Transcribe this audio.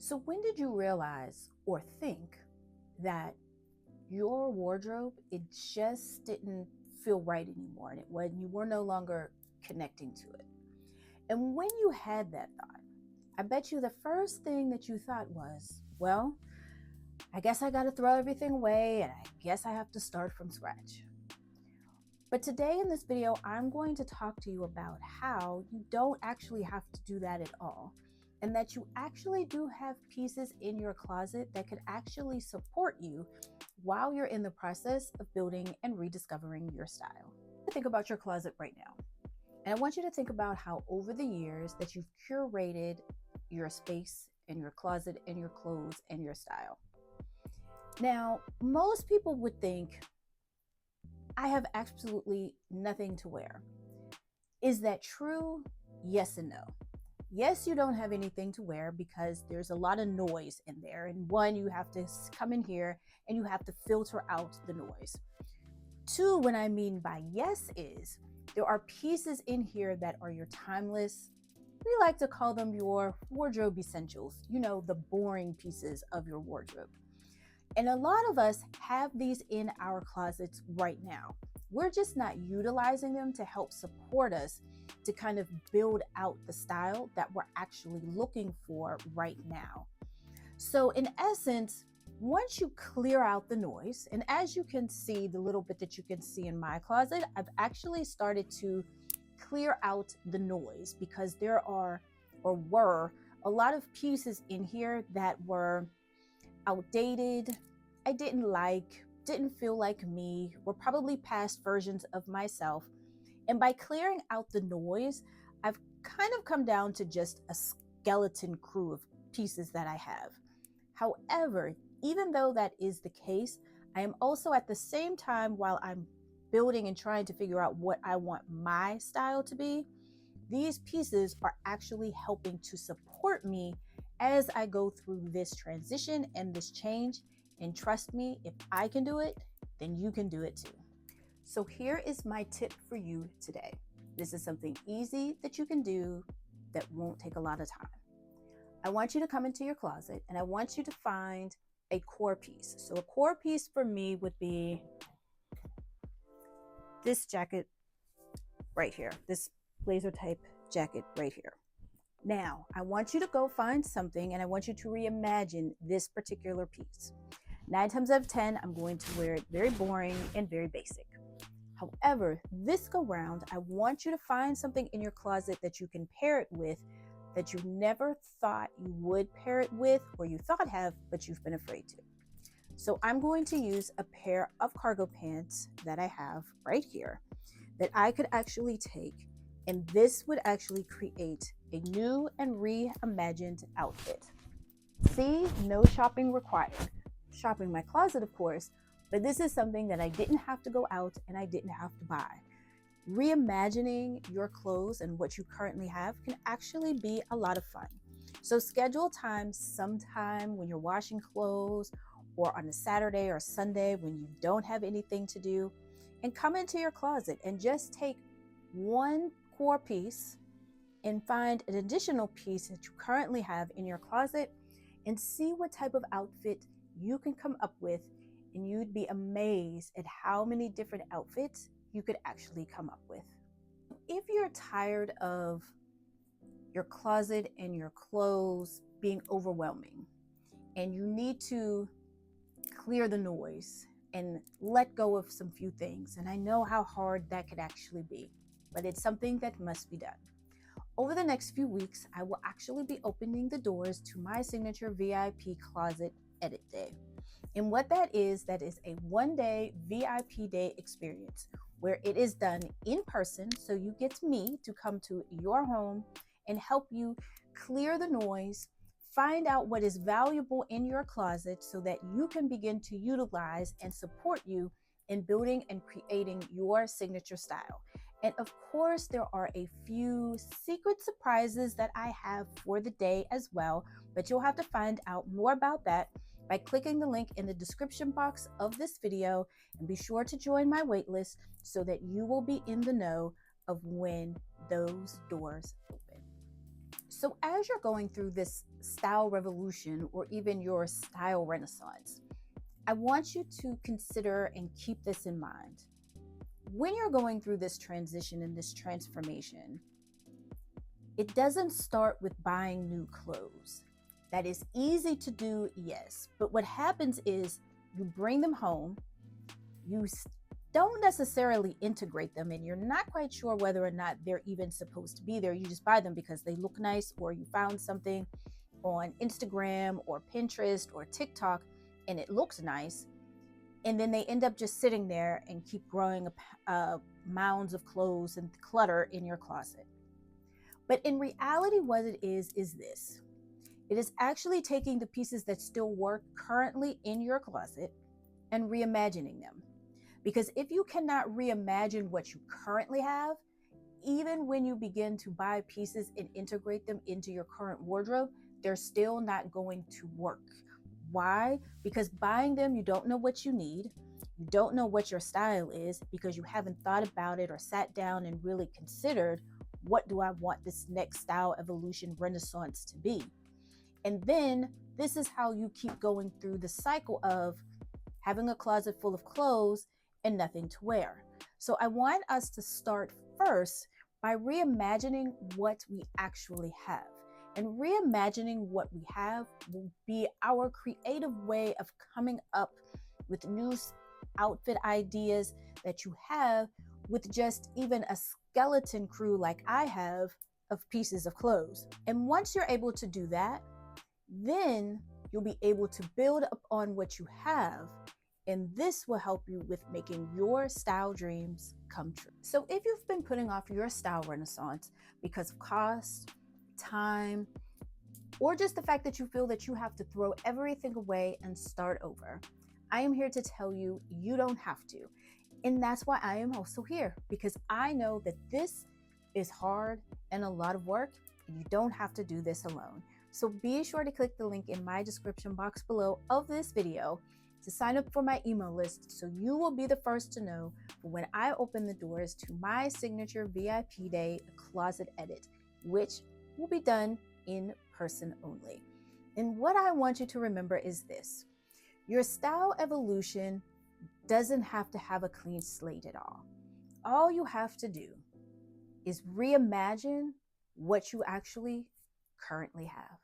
So when did you realize or think that your wardrobe, it just didn't feel right anymore, and you were no longer connecting to it? And when you had that thought, I bet you the first thing that you thought was, well, I guess I got to throw everything away and I guess I have to start from scratch. But today in this video, I'm going to talk to you about how you don't actually have to do that at all, and that you actually do have pieces in your closet that could actually support you while you're in the process of building and rediscovering your style. Think about your closet right now. And I want you to think about how over the years that you've curated your space and your closet and your clothes and your style. Now, most people would think, I have absolutely nothing to wear. Is that true? Yes and no. Yes, you don't have anything to wear because there's a lot of noise in there. And one, you have to come in here and you have to filter out the noise. Two, what I mean by yes is there are pieces in here that are your timeless. We like to call them your wardrobe essentials, the boring pieces of your wardrobe. And a lot of us have these in our closets right now. We're just not utilizing them to help support us to kind of build out the style that we're actually looking for right now. So in essence, once you clear out the noise, and as you can see, the little bit that you can see in my closet, I've actually started to clear out the noise because there are or were a lot of pieces in here that were outdated, I didn't feel like me, were probably past versions of myself. And by clearing out the noise, I've kind of come down to just a skeleton crew of pieces that I have. However, even though that is the case, I am also at the same time, while I'm building and trying to figure out what I want my style to be, these pieces are actually helping to support me as I go through this transition and this change. And trust me, if I can do it, then you can do it too. So here is my tip for you today. This is something easy that you can do that won't take a lot of time. I want you to come into your closet and I want you to find a core piece. So a core piece for me would be this jacket right here, this blazer type jacket right here. Now, I want you to go find something and I want you to reimagine this particular piece. 9 times out of 10, I'm going to wear it very boring and very basic. However, this go round, I want you to find something in your closet that you can pair it with that you never thought you would pair it with, or you thought have, but you've been afraid to. So I'm going to use a pair of cargo pants that I have right here that I could actually take, and this would actually create a new and reimagined outfit. See, no shopping required. Shopping my closet, of course, but this is something that I didn't have to go out and I didn't have to buy. Reimagining your clothes and what you currently have can actually be a lot of fun. So schedule time sometime when you're washing clothes, or on a Saturday or Sunday when you don't have anything to do, and come into your closet and just take one core piece and find an additional piece that you currently have in your closet and see what type of outfit you can come up with, and you'd be amazed at how many different outfits you could actually come up with. If you're tired of your closet and your clothes being overwhelming and you need to clear the noise and let go of some few things, and I know how hard that could actually be, but it's something that must be done. Over the next few weeks, I will actually be opening the doors to my signature VIP closet edit day. And what that is a one-day VIP day experience where it is done in person. So you get me to come to your home and help you clear the noise, find out what is valuable in your closet so that you can begin to utilize and support you in building and creating your signature style. And of course, there are a few secret surprises that I have for the day as well, but you'll have to find out more about that by clicking the link in the description box of this video, and be sure to join my waitlist so that you will be in the know of when those doors open. So as you're going through this style revolution or even your style renaissance, I want you to consider and keep this in mind. When you're going through this transition and this transformation, it doesn't start with buying new clothes. That is easy to do, yes. But what happens is you bring them home, you don't necessarily integrate them, and you're not quite sure whether or not they're even supposed to be there. You just buy them because they look nice, or you found something on Instagram or Pinterest or TikTok and it looks nice. And then they end up just sitting there and keep growing mounds of clothes and clutter in your closet. But in reality, what it is this. It is actually taking the pieces that still work currently in your closet and reimagining them. Because if you cannot reimagine what you currently have, even when you begin to buy pieces and integrate them into your current wardrobe, they're still not going to work. Why? Because buying them, you don't know what you need. You don't know what your style is because you haven't thought about it or sat down and really considered, what do I want this next style evolution renaissance to be? And then this is how you keep going through the cycle of having a closet full of clothes and nothing to wear. So I want us to start first by reimagining what we actually have. And reimagining what we have will be our creative way of coming up with new outfit ideas that you have with just even a skeleton crew like I have of pieces of clothes. And once you're able to do that, then you'll be able to build upon what you have. And this will help you with making your style dreams come true. So if you've been putting off your style renaissance because of cost, time, or just the fact that you feel that you have to throw everything away and start over, I am here to tell you, you don't have to. And that's why I am also here, because I know that this is hard and a lot of work, and you don't have to do this alone. So be sure to click the link in my description box below of this video to sign up for my email list so you will be the first to know when I open the doors to my signature VIP day closet edit, which will be done in person only. And what I want you to remember is this: your style evolution doesn't have to have a clean slate at all. All you have to do is reimagine what you actually currently have.